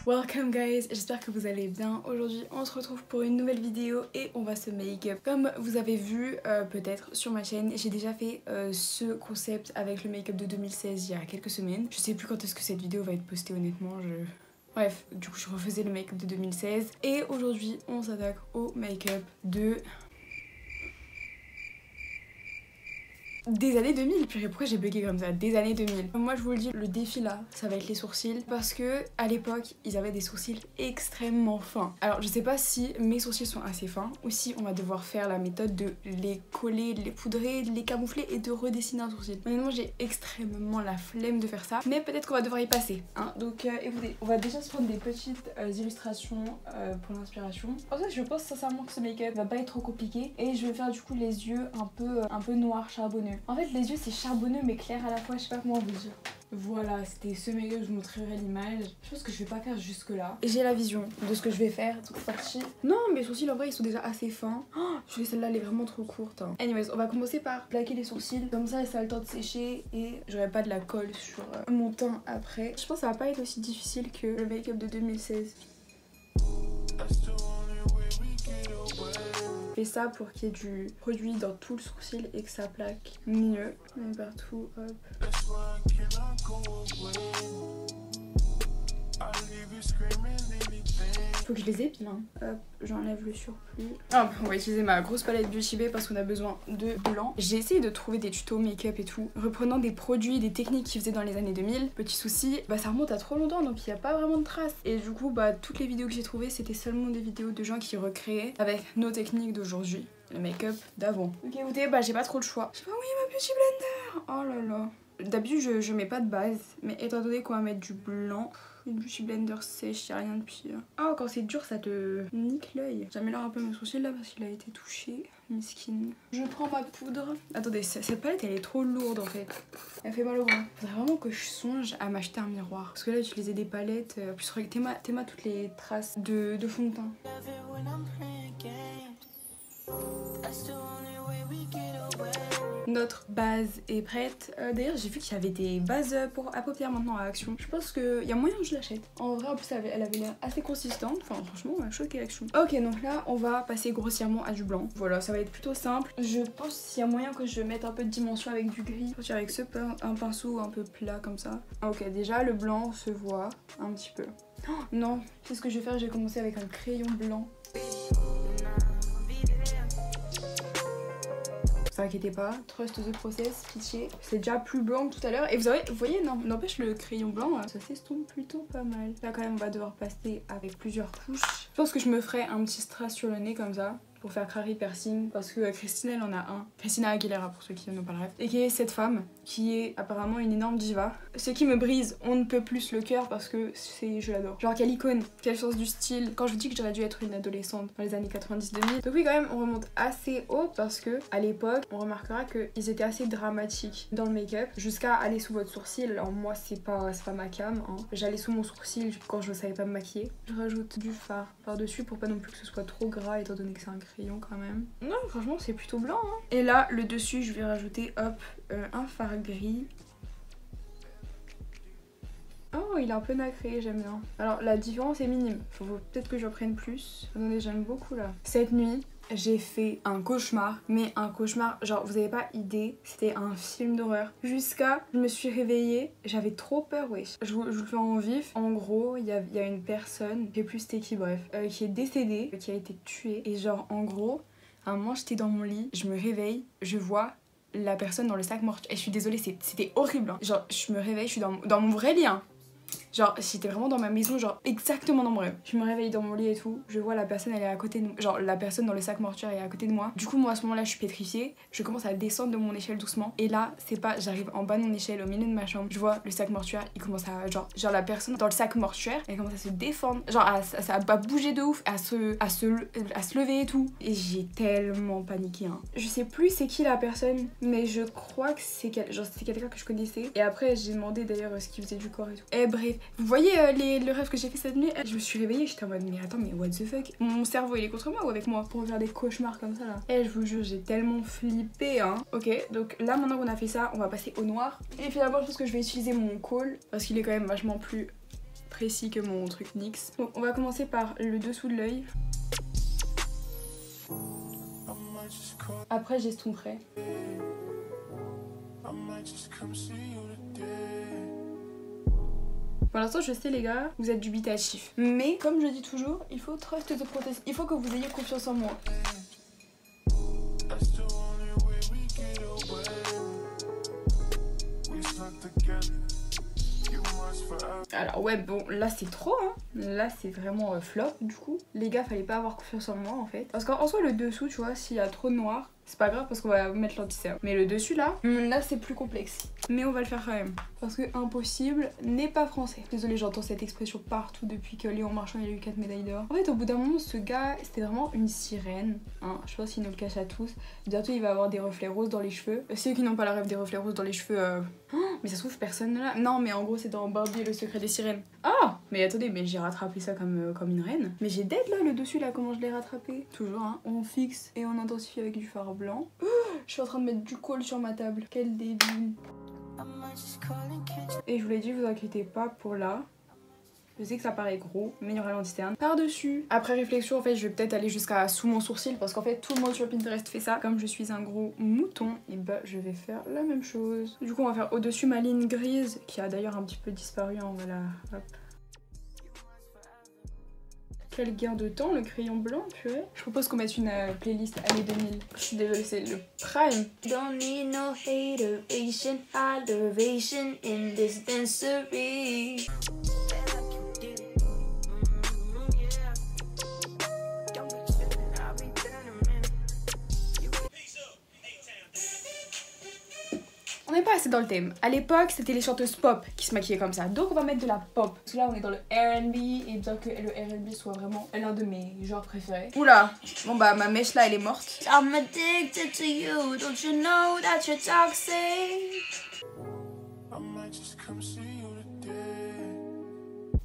Welcome guys, j'espère que vous allez bien. Aujourd'hui on se retrouve pour une nouvelle vidéo et on va se make up. Comme vous avez vu peut-être sur ma chaîne, j'ai déjà fait ce concept avec le make-up de 2016 il y a quelques semaines. Je sais plus quand est-ce que cette vidéo va être postée honnêtement. Bref, du coup je refaisais le make-up de 2016 et aujourd'hui on s'attaque au make-up des années 2000. Purée, pourquoi j'ai bugué comme ça? Des années 2000. Moi je vous le dis, le défi là, ça va être les sourcils. Parce que à l'époque, ils avaient des sourcils extrêmement fins. Alors je sais pas si mes sourcils sont assez fins ou si on va devoir faire la méthode de les coller, de les poudrer, de les camoufler et de redessiner un sourcil. Honnêtement j'ai extrêmement la flemme de faire ça. Mais peut-être qu'on va devoir y passer. Hein. Donc écoutez, on va déjà se prendre des petites illustrations pour l'inspiration. En fait je pense sincèrement que ce make-up va pas être trop compliqué. Et je vais faire du coup les yeux un peu noirs, charbonneux. En fait les yeux c'est charbonneux mais clair à la fois, je sais pas comment vous dire. Voilà, c'était ce make-up, je vous montrerai l'image. Je pense que je vais pas faire jusque là. J'ai la vision de ce que je vais faire, toute partie. Non, mes sourcils en vrai ils sont déjà assez fins. Oh, je trouve celle-là elle est vraiment trop courte. Hein. Anyways, on va commencer par plaquer les sourcils. Comme ça a le temps de sécher et j'aurai pas de la colle sur mon teint après. Je pense que ça va pas être aussi difficile que le make-up de 2016. Je fais ça pour qu'il y ait du produit dans tout le sourcil et que ça plaque mieux. Mais partout, hop. Faut que je les épile, hein. Hop, j'enlève le surplus. Hop, on va utiliser ma grosse palette Beauty Bay parce qu'on a besoin de blanc. J'ai essayé de trouver des tutos make-up et tout, reprenant des produits, des techniques qu'ils faisaient dans les années 2000. Petit souci, bah ça remonte à trop longtemps donc il n'y a pas vraiment de traces. Et du coup, bah toutes les vidéos que j'ai trouvées, c'était seulement des vidéos de gens qui recréaient avec nos techniques d'aujourd'hui. Le make-up d'avant. Ok, écoutez, bah j'ai pas trop le choix. J'ai pas envoyé ma Beauty Blender. Oh là là. D'habitude je mets pas de base, mais étant donné qu'on va mettre du blanc, une Beauty Blender sèche, y'a rien de pire. Oh, quand c'est dur ça te nique l'œil. J'améliore un peu mon sourcil là parce qu'il a été touché. Miskin. Je prends ma poudre. Attendez, cette palette elle est trop lourde en fait. Elle fait mal au bras. Faudrait vraiment que je songe à m'acheter un miroir. Parce que là j'utilisais des palettes. En plus regarde, Théma toutes les traces de fond de teint. Notre base est prête. D'ailleurs j'ai vu qu'il y avait des bases à paupières maintenant à Action. Je pense qu'il y a moyen que je l'achète. En vrai en plus elle avait l'air assez consistante. Enfin franchement chouette qu'elle Action. Ok, donc là on va passer grossièrement à du blanc. Voilà, ça va être plutôt simple. Je pense qu'il y a moyen que je mette un peu de dimension avec du gris. Je vais avec un pinceau un peu plat comme ça. Ok, déjà le blanc se voit un petit peu. Oh, non, c'est ce que je vais faire, je vais commencer avec un crayon blanc. Ne vous inquiétez pas, trust the process, pitié. C'est déjà plus blanc que tout à l'heure. Et vous voyez, n'empêche le crayon blanc, ça s'estompe plutôt pas mal. Là quand même on va devoir passer avec plusieurs couches. Je pense que je me ferai un petit strass sur le nez comme ça. Pour faire crari piercing parce que Christine elle en a un. Christina Aguilera pour ceux qui n'ont pas le rêve. Et qui est cette femme qui est apparemment une énorme diva. Ce qui me brise on ne peut plus le cœur parce que je l'adore. Genre quelle icône, quel sens du style. Quand je vous dis que j'aurais dû être une adolescente dans les années 90-2000. Donc oui quand même on remonte assez haut parce que à l'époque on remarquera qu'ils étaient assez dramatiques dans le make-up jusqu'à aller sous votre sourcil. Alors moi c'est pas ma cam hein. J'allais sous mon sourcil quand je ne savais pas me maquiller. Je rajoute du fard par dessus pour pas non plus que ce soit trop gras étant donné que c'est un crayon quand même. Non franchement c'est plutôt blanc hein. Et là le dessus je vais rajouter hop un fard gris. Oh il est un peu nacré, j'aime bien. Alors la différence est minime, faut peut-être que j'en prenne plus. Attendez, j'aime beaucoup là. Cette nuit j'ai fait un cauchemar, mais un cauchemar, genre vous avez pas idée, c'était un film d'horreur. Jusqu'à, je me suis réveillée, j'avais trop peur, wesh. Je vous le fais en vif. En gros, il y a une personne, je sais plus c'était qui, bref, qui est décédée, qui a été tuée. Et genre en gros, à un moment j'étais dans mon lit, je me réveille, je vois la personne dans le sac mortuaire. Et je suis désolée, c'était horrible. Hein. Genre je me réveille, je suis dans mon vrai lit. Hein. Genre j'étais vraiment dans ma maison, genre exactement dans mon rêve. Je me réveille dans mon lit et tout, je vois la personne elle est à côté de moi, genre la personne dans le sac mortuaire est à côté de moi. Du coup moi à ce moment là je suis pétrifiée, je commence à descendre de mon échelle doucement. Et là c'est pas, j'arrive en bas de mon échelle au milieu de ma chambre, je vois le sac mortuaire, il commence à genre la personne dans le sac mortuaire elle commence à se défendre, genre ça a bougé de ouf, à se lever et tout. Et j'ai tellement paniqué hein. Je sais plus c'est qui la personne, mais je crois que c'est quelqu'un que je connaissais. Et après j'ai demandé d'ailleurs ce qu'il faisait du corps et tout. Et bref, Vous voyez le rêve que j'ai fait cette nuit? Je me suis réveillée, j'étais en mode mais attends mais what the fuck? Mon cerveau il est contre moi ou avec moi pour faire des cauchemars comme ça là? Et je vous jure j'ai tellement flippé hein. Ok donc là maintenant qu'on a fait ça on va passer au noir. Et finalement je pense que je vais utiliser mon col parce qu'il est quand même vachement plus précis que mon truc NYX. Donc on va commencer par le dessous de l'œil. Après j'estomperai. Pour l'instant je sais les gars, vous êtes dubitatifs. Mais comme je dis toujours, il faut trust the process. Il faut que vous ayez confiance en moi. Alors ouais bon là c'est trop hein. Là c'est vraiment flop du coup. Les gars fallait pas avoir confiance en moi en fait. Parce qu'en soi le dessous tu vois s'il y a trop de noir c'est pas grave parce qu'on va mettre l'anti-cerne. Mais le dessus là c'est plus complexe. Mais on va le faire quand même. Parce que impossible n'est pas français. Désolée j'entends cette expression partout depuis que Léon Marchand il a eu 4 médailles d'or. En fait au bout d'un moment ce gars c'était vraiment une sirène. Hein. Je pense qu'il nous le cache à tous. Bientôt il va avoir des reflets roses dans les cheveux. Ceux qui n'ont pas la rêve des reflets roses dans les cheveux mais ça se trouve personne là. Non mais en gros c'est dans Barbie et le secret des sirènes. Ah mais attendez mais j'ai rattrapé ça comme une reine. Mais j'ai dead là le dessus là comment je l'ai rattrapé. Toujours hein. On fixe et on intensifie avec du fard blanc. Je suis en train de mettre du col sur ma table. Quel débile. Et je vous l'ai dit, vous inquiétez pas pour là. Je sais que ça paraît gros, mais il y aura l'anti-cerne par-dessus. Après réflexion, en fait, je vais peut-être aller jusqu'à sous mon sourcil parce qu'en fait, tout le monde sur Pinterest fait ça. Comme je suis un gros mouton, et bah je vais faire la même chose. Du coup, on va faire au-dessus ma ligne grise qui a d'ailleurs un petit peu disparu. On va la... Hop. Quel gain de temps, le crayon blanc, purée. Je propose qu'on mette une playlist années 2000. Je suis désolée, c'est le prime. Don't need no hateration, adoration in this dancery. On n'est pas assez dans le thème. À l'époque, c'était les chanteuses pop qui se maquillaient comme ça. Donc on va mettre de la pop. Parce que là, on est dans le R&B et bien que le R&B soit vraiment l'un de mes genres préférés. Oula, bon bah ma mèche là, elle est morte. I'm addicted to you, don't you know that you're toxic?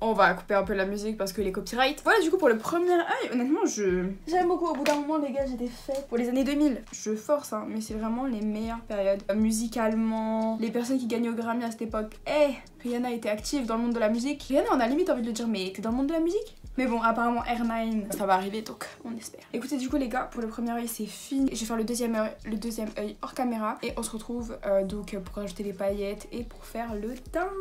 On va couper un peu la musique parce que les copyrights. Voilà du coup pour le premier œil, honnêtement j'aime beaucoup. Au bout d'un moment les gars j'étais faite pour les années 2000. Je force hein, mais c'est vraiment les meilleures périodes. Musicalement, les personnes qui gagnaient au Grammy à cette époque. Rihanna était active dans le monde de la musique. Rihanna on a limite envie de le dire mais t'es dans le monde de la musique? Mais bon apparemment R9 ça va arriver donc on espère. Écoutez du coup les gars pour le premier œil c'est fini. Je vais faire le deuxième œil hors caméra. Et on se retrouve donc pour rajouter les paillettes et pour faire le teint.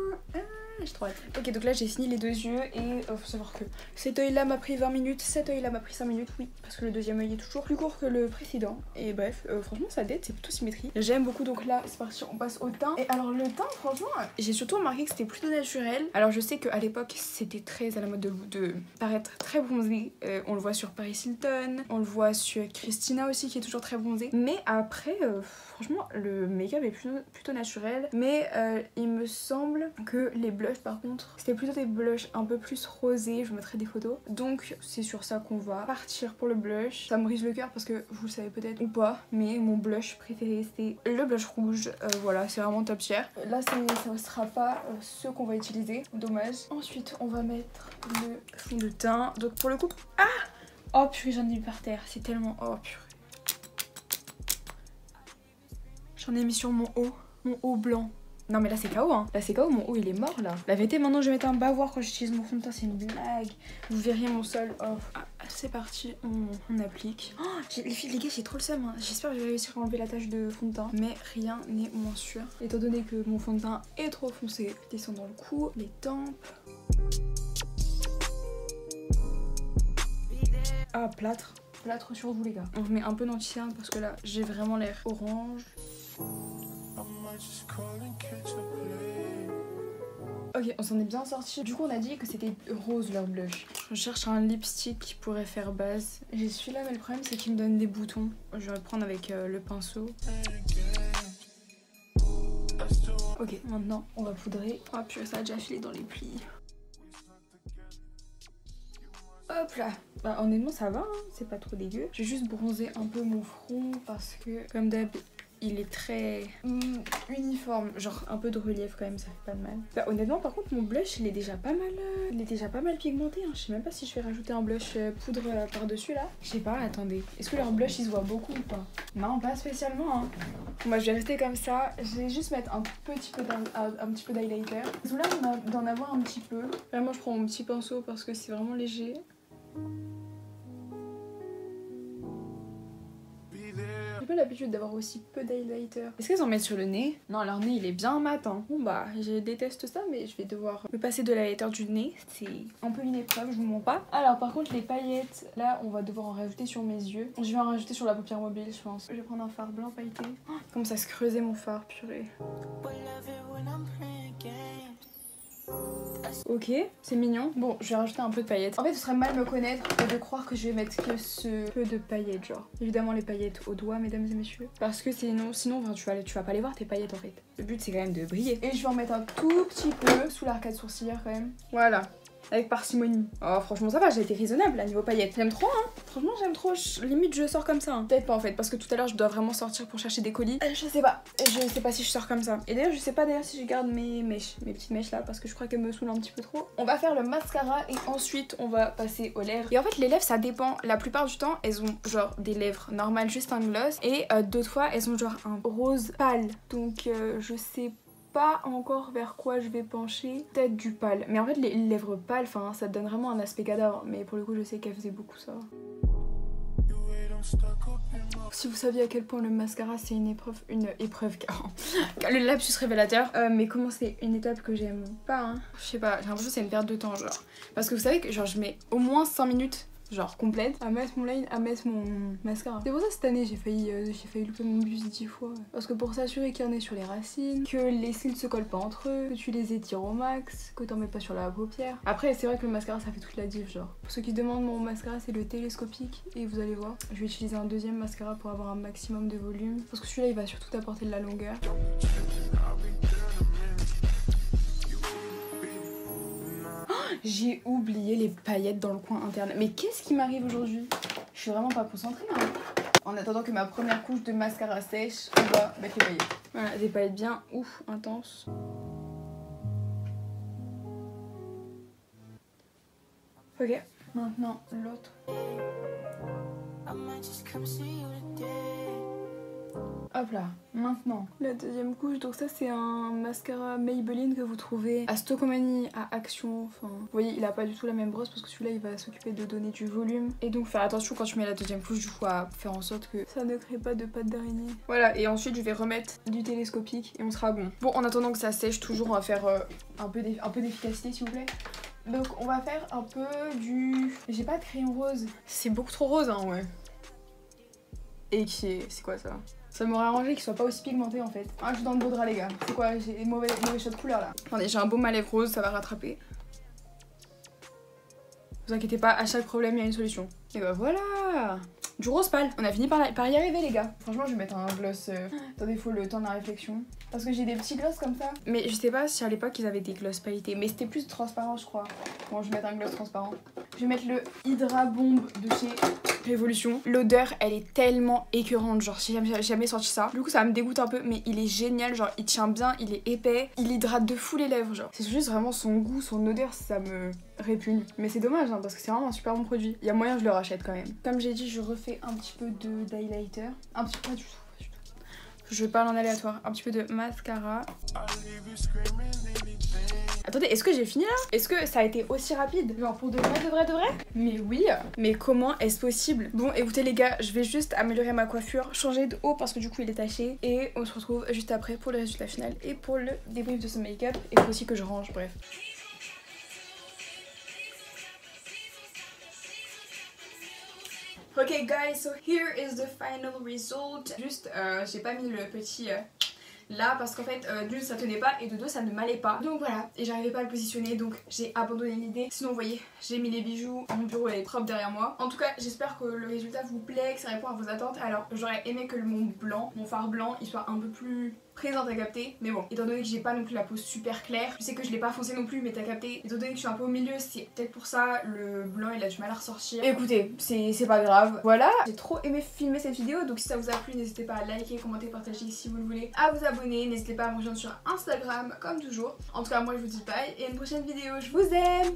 J'ai trop hâte. Ok donc là j'ai fini les deux yeux et faut savoir que cet œil là m'a pris 20 minutes, cet œil là m'a pris 5 minutes, oui parce que le deuxième œil est toujours plus court que le précédent. Et bref franchement ça date, c'est plutôt symétrique. J'aime beaucoup donc là c'est parti on passe au teint. Et alors le teint franchement j'ai surtout remarqué que c'était plutôt naturel. Alors je sais qu'à l'époque c'était très à la mode de paraître très bronzé. On le voit sur Paris Hilton, on le voit sur Christina aussi qui est toujours très bronzée. Mais après franchement le make-up est plutôt naturel. Mais il me semble que les blushs par contre c'était plutôt des blushs un peu plus rosés, je vous mettrai des photos. Donc c'est sur ça qu'on va partir pour le blush. Ça me brise le cœur parce que vous le savez peut-être ou pas, mais mon blush préféré c'est le blush rouge. Voilà c'est vraiment top tier. Là ça ne sera pas ce qu'on va utiliser, dommage. Ensuite on va mettre le fond de teint. Donc pour le coup, oh purée j'en ai mis par terre, c'est tellement, oh purée. J'en ai mis sur mon haut blanc. Non mais là c'est KO hein, là c'est KO, mon haut il est mort là. La vérité maintenant je vais mettre un bavoir quand j'utilise mon fond de teint, c'est une blague. Vous verriez mon sol, oh. C'est parti, on applique. Oh, les filles, les gars j'ai trop le seum hein. J'espère que je vais réussir à enlever la tache de fond de teint. Mais rien n'est moins sûr. Étant donné que mon fond de teint est trop foncé. Descend dans le cou, les tempes. Ah plâtre sur vous les gars. On remet un peu d'anti-cerne parce que là j'ai vraiment l'air orange. Ok, on s'en est bien sorti. Du coup, on a dit que c'était rose leur blush. Je cherche un lipstick qui pourrait faire base. J'ai celui-là, mais le problème, c'est qu'il me donne des boutons. Je vais le prendre avec le pinceau. Ok, maintenant, on va poudrer. Oh purée, ça a déjà filé dans les plis. Hop là. Bah honnêtement ça va hein, c'est pas trop dégueu. J'ai juste bronzé un peu mon front parce que comme d'hab il est très uniforme, genre un peu de relief quand même, ça fait pas de mal. Bah, honnêtement par contre mon blush il est déjà pas mal pigmenté, hein. Je sais même pas si je vais rajouter un blush poudre par dessus là. Je sais pas, attendez, est-ce que leur blush il se voit beaucoup ou pas? Non, pas spécialement hein. Bon, bah je vais rester comme ça, je vais juste mettre un petit peu d'highlighter. Là d'en avoir un petit peu. Vraiment je prends mon petit pinceau parce que c'est vraiment léger. J'ai pas l'habitude d'avoir aussi peu d'highlighter. Est-ce qu'elles en mettent sur le nez? Non, leur nez il est bien mat hein. Bon bah je déteste ça mais je vais devoir me passer de l'highlighter du nez. C'est un peu une épreuve, je vous mens pas. Alors par contre les paillettes, là on va devoir en rajouter sur mes yeux. Je vais en rajouter sur la paupière mobile je pense. Je vais prendre un fard blanc pailleté. Oh, comme ça se creusait mon fard, purée. Ok, c'est mignon. Bon, je vais rajouter un peu de paillettes. En fait, ce serait mal me connaître et de croire que je vais mettre que ce peu de paillettes, genre. Évidemment, les paillettes au doigt, mesdames et messieurs. Parce que sinon enfin, tu vas pas les voir tes paillettes en fait. Le but, c'est quand même de briller. Et je vais en mettre un tout petit peu sous l'arcade sourcilière quand même. Voilà. Avec parcimonie. Oh franchement ça va, j'ai été raisonnable à niveau paillettes. J'aime trop hein. Franchement j'aime trop. Limite je sors comme ça. Hein. Peut-être pas en fait parce que tout à l'heure je dois vraiment sortir pour chercher des colis. Je sais pas. Je sais pas si je sors comme ça. Et d'ailleurs je sais pas si je garde mes mèches. Mes petites mèches là parce que je crois qu'elles me saoulent un petit peu trop. On va faire le mascara et ensuite on va passer aux lèvres. Et en fait les lèvres ça dépend. La plupart du temps elles ont genre des lèvres normales juste un gloss. Et d'autres fois elles ont genre un rose pâle. Donc je sais pas encore vers quoi je vais pencher, peut-être du pâle. Mais en fait les lèvres pâles, enfin ça te donne vraiment un aspect cadavre. Mais pour le coup je sais qu'elle faisait beaucoup ça. Si vous saviez à quel point le mascara c'est une épreuve le lapsus révélateur. Mais comment c'est une étape que j'aime pas hein. Je sais pas, j'ai l'impression que c'est une perte de temps genre. Parce que vous savez que genre je mets au moins 5 minutes genre complète à mettre mon line, à mettre mon mascara. C'est pour ça cette année j'ai failli louper mon bus 10 fois. Parce que pour s'assurer qu'il y en ait sur les racines, que les cils se collent pas entre eux, que tu les étires au max, que t'en mets pas sur la paupière. Après c'est vrai que le mascara ça fait toute la diff genre. Pour ceux qui se demandent, mon mascara c'est le télescopique et vous allez voir, je vais utiliser un deuxième mascara pour avoir un maximum de volume. Parce que celui-là il va surtout apporter de la longueur. J'ai oublié les paillettes dans le coin interne. Mais qu'est-ce qui m'arrive aujourd'hui? Je suis vraiment pas concentrée hein. En attendant que ma première couche de mascara sèche, on va mettre les paillettes. Voilà, des paillettes bien ouf, intenses. Ok, maintenant l'autre. Hop là, maintenant la deuxième couche, donc ça c'est un mascara Maybelline que vous trouvez à Stockomanie, à Action, enfin vous voyez il a pas du tout la même brosse parce que celui-là il va s'occuper de donner du volume et donc faire attention quand tu mets la deuxième couche du coup à faire en sorte que ça ne crée pas de pattes d'araignée. Voilà, et ensuite je vais remettre du télescopique et on sera bon. Bon, en attendant que ça sèche toujours on va faire un peu d'efficacité s'il vous plaît. Donc on va faire un peu du... J'ai pas de crayon rose. C'est beaucoup trop rose hein ouais. Et qui est... C'est quoi ça? Ça m'aurait arrangé qu'il soit pas aussi pigmenté en fait. Ah, je suis dans le beau drap les gars. C'est quoi? J'ai des mauvais choix de couleur là. Attendez, j'ai un baume à lèvres rose, ça va rattraper. Vous inquiétez pas, à chaque problème il y a une solution. Et bah voilà! Du rose pâle. On a fini par y arriver les gars. Franchement je vais mettre un gloss. Attendez, faut le temps de la réflexion. Parce que j'ai des petits gloss comme ça. Mais je sais pas si à l'époque ils avaient des gloss pailletés. Mais c'était plus transparent je crois. Bon je vais mettre un gloss transparent. Je vais mettre le Hydra Bomb de chez Révolution. L'odeur elle est tellement écœurante. Genre j'ai jamais senti ça. Du coup ça me dégoûte un peu. Mais il est génial. Genre il tient bien, il est épais. Il hydrate de fou les lèvres genre. C'est juste vraiment son goût, son odeur ça me répugne. Mais c'est dommage hein, parce que c'est vraiment un super bon produit. Il y a moyen que je le rachète quand même. Comme j'ai dit je refais un petit peu d'highlighter. Un petit peu, pas du tout. Je parle en aléatoire. Un petit peu de mascara. Attendez, est-ce que j'ai fini là? Est-ce que ça a été aussi rapide? Genre pour de vrai? Mais oui. Mais comment est-ce possible? Bon écoutez les gars, je vais juste améliorer ma coiffure, changer de haut parce que du coup il est taché. Et on se retrouve juste après pour le résultat final et pour le débrief de ce make-up. Et il faut aussi que je range, bref. Ok guys, so here is the final result. Juste, j'ai pas mis le petit là parce qu'en fait d'une ça tenait pas et de deux ça ne m'allait pas. Donc voilà, et j'arrivais pas à le positionner donc j'ai abandonné l'idée. Sinon vous voyez, j'ai mis les bijoux, mon bureau est propre derrière moi. En tout cas j'espère que le résultat vous plaît, que ça répond à vos attentes. Alors j'aurais aimé que mon fard blanc il soit un peu plus présent, t'as capté. Mais bon, étant donné que j'ai pas non plus la peau super claire, je sais que je l'ai pas foncé non plus, mais t'as capté. Étant donné que je suis un peu au milieu, c'est peut-être pour ça, le blanc il a du mal à ressortir. Écoutez, c'est pas grave. Voilà, j'ai trop aimé filmer cette vidéo, donc si ça vous a plu, n'hésitez pas à liker, commenter, partager si vous le voulez, à vous abonner, n'hésitez pas à me rejoindre sur Instagram comme toujours. En tout cas, moi je vous dis bye et à une prochaine vidéo, je vous aime.